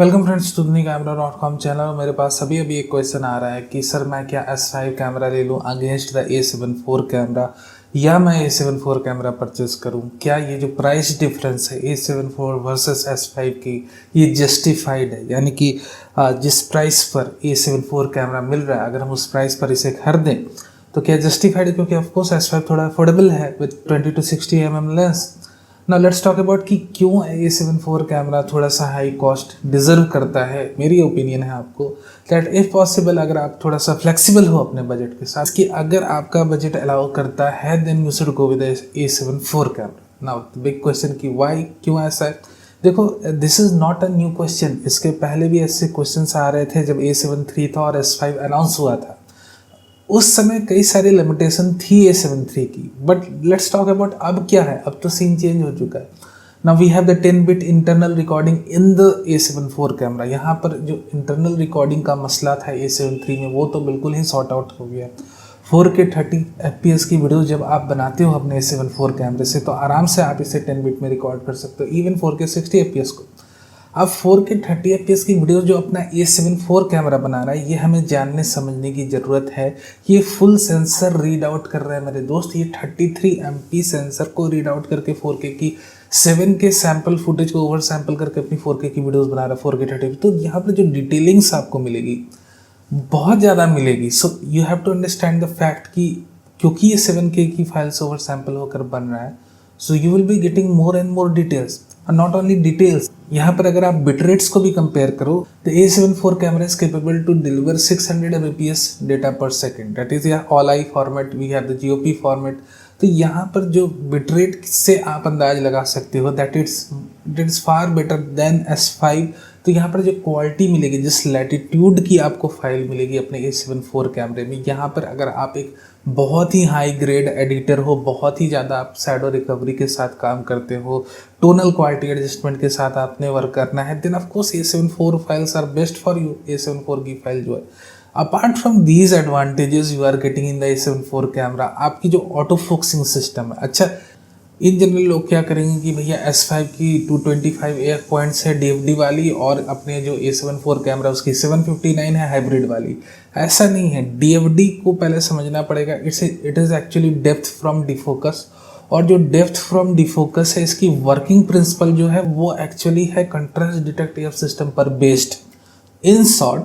Welcome friends to camera.com channel. और मेरे पास अभी एक क्वेश्चन आ रहा है कि सर मैं क्या S5 कैमरा ले लूँ against the A7 IV camera या मैं A7 IV कैमरा परचेज करूँ। क्या ये जो प्राइस डिफरेंस है A7 IV वर्सेस S5 की ये जस्टिफाइड है, यानी कि जिस प्राइस पर A7 IV कैमरा मिल रहा है अगर हम उस प्राइस पर इसे खरीदें तो क्या जस्टिफाइड है, क्योंकि ऑफकोर्स S5 थोड़ा अफोर्डेबल है with 20 to 60 mm lens. Now let's talk about कि क्यों A7 IV कैमरा थोड़ा सा हाई कॉस्ट डिजर्व करता है। मेरी ओपिनियन है आपको दैट इफ पॉसिबल अगर आप थोड़ा सा फ्लेक्सिबल हो अपने बजट के साथ, कि अगर आपका बजट अलाउ करता है then you should go with A7 IV camera. Now big question कि वाई, क्यों ऐसा है। देखो, this is not a new question. इसके पहले भी ऐसे क्वेश्चन आ रहे थे जब A7 III था और S5 अनाउंस हुआ था। उस समय कई सारी लिमिटेशन थी A7 III की, बट लेट्स टॉक अबाउट अब क्या है। अब तो सीन चेंज हो चुका है। Now we have the 10-bit internal recording in the A7 IV camera. यहाँ पर जो इंटरनल रिकॉर्डिंग का मसला था A7 III में वो तो बिल्कुल ही सॉर्ट आउट हो गया। 4K 30 FPS की वीडियो जब आप बनाते हो अपने A7 IV कैमरे से तो आराम से आप इसे 10-bit में रिकॉर्ड कर सकते हो, इवन 4K 60 FPS को। अब 4K 30 FPS की वीडियो जो अपना A7 IV कैमरा बना रहा है, ये हमें जानने समझने की ज़रूरत है। ये फुल सेंसर रीड आउट कर रहा है मेरे दोस्त। ये 33 MP सेंसर को रीड आउट करके 4K की 7K सैम्पल फुटेज को ओवर सैम्पल करके अपनी 4K की वीडियोस बना रहा है 4K 30। तो यहाँ पर जो डिटेलिंग्स आपको मिलेगी बहुत ज़्यादा मिलेगी। So you have to understand the fact कि क्योंकि ये 7K की फाइल्स ओवर सैम्पल होकर बन रहा है, so you will be getting more and more details. Not only details, यहाँ पर अगर आप बिटरेट्स को भी कंपेयर करो तो A7 IV camera is capable to deliver 600 Mbps data per second. That is या all I format, we have the GOP format. तो यहाँ पर जो बिटरेट से आप अंदाज लगा सकते हो that it's far better than S5। तो यहाँ पर जो क्वालिटी मिलेगी, जिस लैटिट्यूड की आपको फाइल मिलेगी अपने A7 IV कैमरे में, यहाँ पर अगर आप एक बहुत ही हाई ग्रेड एडिटर हो, बहुत ही ज़्यादा आप शैडो रिकवरी के साथ काम करते हो, टोनल क्वालिटी एडजस्टमेंट के साथ आपने वर्क करना है, then of course A7 IV files are best for you. A7 IV की फाइल जो है, apart from these advantages you are getting in the A7 IV camera, आपकी जो ऑटो फोकसिंग सिस्टम है। अच्छा, इन जनरल लोग क्या करेंगे कि भैया S5 की 225 AF पॉइंट्स है DFD वाली और अपने जो A7 IV कैमरा उसकी 759 है हाइब्रिड वाली। ऐसा नहीं है। DFD को पहले समझना पड़ेगा। It is actually depth from defocus, और जो डेप्थ फ्रॉम डिफोकस है इसकी वर्किंग प्रिंसिपल जो है वो एक्चुअली है कंट्रास्ट डिटेक्टिव सिस्टम पर बेस्ड। इन शॉर्ट,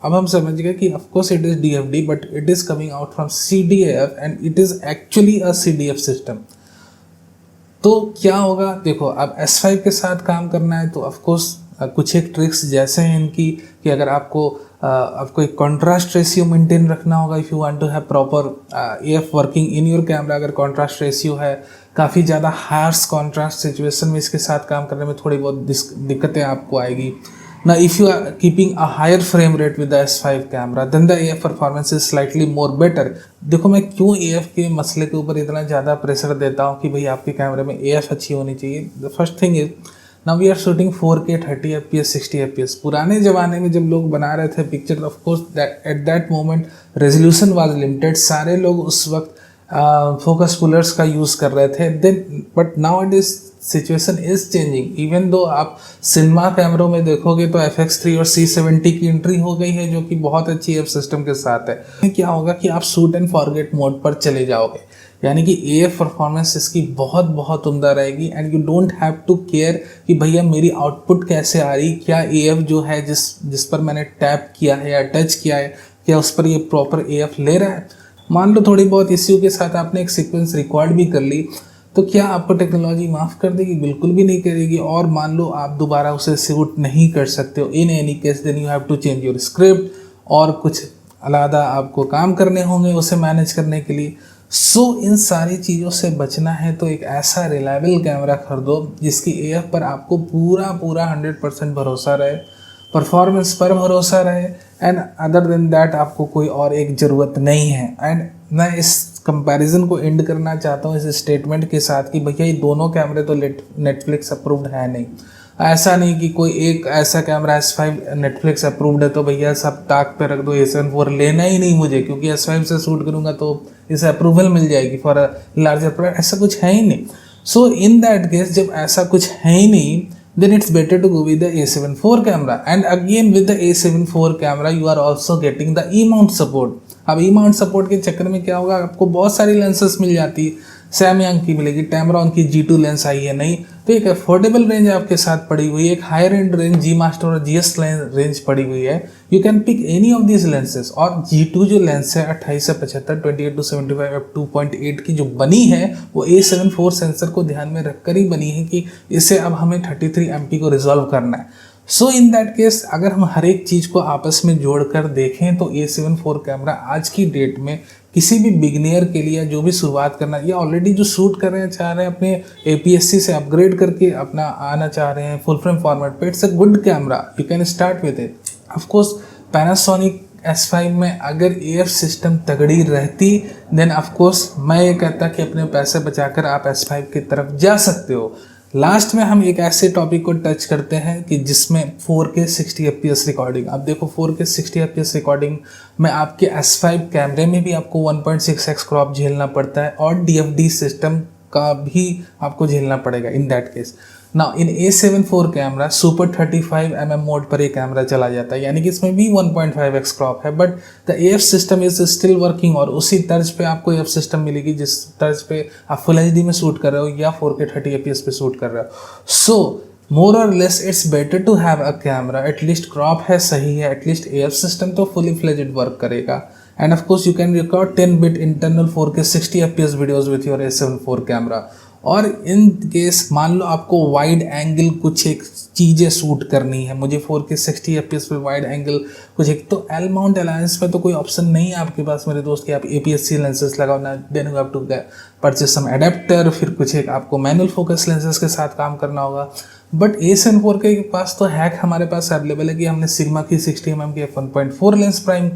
अब हम समझ गए कि of course it is DFD but it is coming out from CDAF and it is actually a CDF system. तो क्या होगा, देखो अब S5 के साथ काम करना है तो ऑफकोर्स कुछ एक ट्रिक्स जैसे हैं इनकी कि अगर आपको एक कॉन्ट्रास्ट रेशियो मेंटेन रखना होगा। If you want to have proper AF working in your camera, अगर कॉन्ट्रास्ट रेशियो है काफ़ी ज़्यादा हार्श कॉन्ट्रास्ट सिचुएशन में इसके साथ काम करने में थोड़ी बहुत दिक्कतें आपको आएगी ना। If you are keeping a higher frame rate with the S5 camera then the AF performance is slightly more better. देखो, मैं क्यों AF के मसले के ऊपर इतना ज़्यादा प्रेशर देता हूँ कि भाई आपके कैमरे में AF अच्छी होनी चाहिए। The first thing is now we are shooting 4K 30 FPS 60 FPS। पुराने ज़माने में जब लोग बना रहे थे picture, of course at that moment resolution was limited. सारे लोग उस वक्त फोकस पुलर्स का यूज़ कर रहे थे then, but now it is situation is changing. Even though आप सिनेमा कैमरों में देखोगे तो FX3 और C70 की एंट्री हो गई है जो कि बहुत अच्छी एफ सिस्टम के साथ है। क्या होगा कि आप शूट एंड फॉरगेट मोड पर चले जाओगे, यानी कि AF परफॉर्मेंस इसकी बहुत बहुत उम्दा रहेगी and you don't have to care कि भैया मेरी आउटपुट कैसे आ रही, क्या AF जो है जिस पर मैंने टैप किया है या टच किया है क्या उस पर ये प्रॉपर AF ले रहा है। मान लो थोड़ी बहुत इश्यू के साथ आपने एक सीक्वेंस रिकॉर्ड भी कर ली तो क्या आपको टेक्नोलॉजी माफ़ कर देगी? बिल्कुल भी नहीं करेगी। और मान लो आप दोबारा उसे शूट नहीं कर सकते हो, in any case then you have to change your script और कुछ अलग आपको काम करने होंगे उसे मैनेज करने के लिए। सो इन सारी चीज़ों से बचना है तो एक ऐसा रिलायबल कैमरा खरीदो जिसकी AF पर आपको पूरा 100% भरोसा रहे, परफॉर्मेंस पर भरोसा रहे, एंड अदर देन दैट आपको कोई और एक ज़रूरत नहीं है। एंड मैं इस कंपैरिजन को एंड करना चाहता हूँ इस स्टेटमेंट के साथ कि भैया ये दोनों कैमरे तो नेटफ्लिक्स अप्रूव्ड है नहीं। ऐसा नहीं कि कोई एक ऐसा कैमरा S5 नेटफ्लिक्स अप्रूव्ड है तो भैया सब ताक पे रख दो, A7 IV लेना ही नहीं मुझे क्योंकि S5 से शूट करूँगा तो इसे अप्रूवल मिल जाएगी फॉर अ लार्जर प्रोडक्ट। ऐसा कुछ है ही नहीं। सो इन दैट केस जब ऐसा कुछ है ही नहीं then it's better to go with the A7 IV camera. And again with the A7 IV camera you are also getting the E-mount support. अब E-mount support के चक्कर में क्या होगा, आपको बहुत सारी लेंसेस मिल जाती है, सैमयंग की मिलेगी, टैमरॉन की G2 लेंस आई है नहीं, तो एक अफोर्डेबल रेंज आपके साथ पड़ी हुई है, एक higher end range G master और GS रेंज पड़ी हुई है. You can pick any of this lenses. और G2 जो लेंस है 28 से 75 28-75 f2.8 की जो बनी है वो A7 IV सेंसर को ध्यान में रखकर ही बनी है कि इसे अब हमें 33 MP को रिजॉल्व करना है. सो इन दैट केस अगर हम हर एक चीज़ को आपस में जोड़कर देखें तो A7 IV कैमरा आज की डेट में किसी भी बिगनियर के लिए जो भी शुरुआत करना या ऑलरेडी जो शूट कर रहे हैं, चाह रहे हैं अपने APS-C से अपग्रेड करके अपना आना चाह रहे हैं फुल फ्रेम फॉर्मेट पे, it's a good camera, you can start with it. Of course Panasonic S5 में अगर AF सिस्टम तगड़ी रहती देन ऑफकोर्स मैं ये कहता कि अपने पैसे बचाकर आप S5 की तरफ जा सकते हो. लास्ट में हम एक ऐसे टॉपिक को टच करते हैं कि जिसमें 4K 60 FPS रिकॉर्डिंग. अब देखो 4K 60 FPS रिकॉर्डिंग में आपके S5 कैमरे में भी आपको 1.6x क्रॉप झेलना पड़ता है और DFD सिस्टम का भी आपको झेलना पड़ेगा in that case. Now in A7 IV camera super 35mm mode पर ये कैमरा चला जाता है, यानी कि इसमें भी 1.5x क्रॉप है, but the AF system is still working. और उसी तर्ज पे आपको AF सिस्टम मिलेगी जिस तर्ज पे आप फुल HD में शूट कर रहे हो या 4K 30 FPS पे शूट कर रहे हो. So more or less it's better to have a camera, at least crop है सही है, एटलीस्ट AF सिस्टम तो फुली फ्लेजेड वर्क करेगा. And of course you can record 10-bit internal 4K 60 FPS videos with your A7 IV camera. और in case मान लो आपको wide angle कुछ एक चीज़ें शूट करनी है, मुझे 4K 60 FPS पे वाइड एंगल कुछ एक, तो एल माउंट अलायंस पे तो कोई ऑप्शन नहीं है आपके पास मेरे दोस्त कि आप APS-C लेंसेज लगाओ ना, then you have to purchase some adapter, फिर कुछ एक आपको मैनुअल फोकस लेंसेज के साथ काम करना होगा. बट A7 IV के पास तो हैक हमारे पास अवेलेबल है कि हमने सिग्मा की 60mm की f1.4 लेंस प्राइम,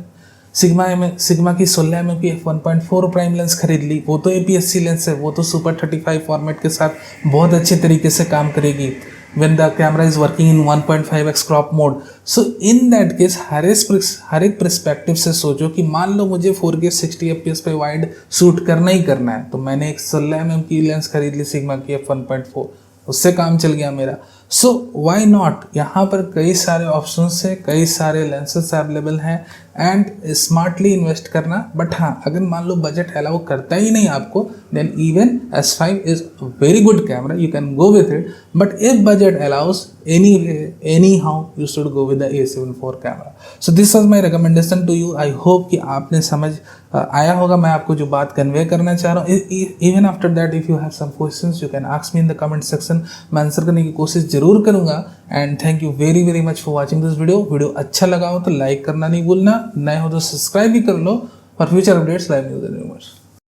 सिग्मा की 16mm की f1.4 प्राइम लेंस खरीद ली. वो तो APS-C लेंस है, वो तो सुपर 35 फॉर्मेट के साथ बहुत अच्छे तरीके से काम करेगी when the camera is working in 1.5x crop mode. So in that case हर एक पर्सपेक्टिव से सोचो कि मान लो मुझे 4K 60 FPS पे वाइड शूट करना ही करना है, तो मैंने एक 16mm की लेंस खरीद ली सिग्मा की f1.4, उससे काम चल गया मेरा. सो वाई नॉट, यहाँ पर कई सारे ऑप्शंस है, कई सारे लेंसेज अवेलेबल हैं एंड स्मार्टली इन्वेस्ट करना. बट हाँ, अगर मान लो बजट अलाउ करता ही नहीं आपको, then even S5 is very good camera, you can go with it. But if budget allows anyhow you should go with the A7 IV camera. So this was my recommendation to you. I hope कि आपने समझ आया होगा मैं आपको जो बात convey करना चाह रहा हूँ. Even after that if you have some questions you can ask me in the comment section, मैं आंसर करने की कोशिश जरूर करूंगा. And thank you very very much for watching this video अच्छा लगा हो तो लाइक करना नहीं भूलना, नए हो तो सब्सक्राइब भी कर लो for future updates, live news and rumours.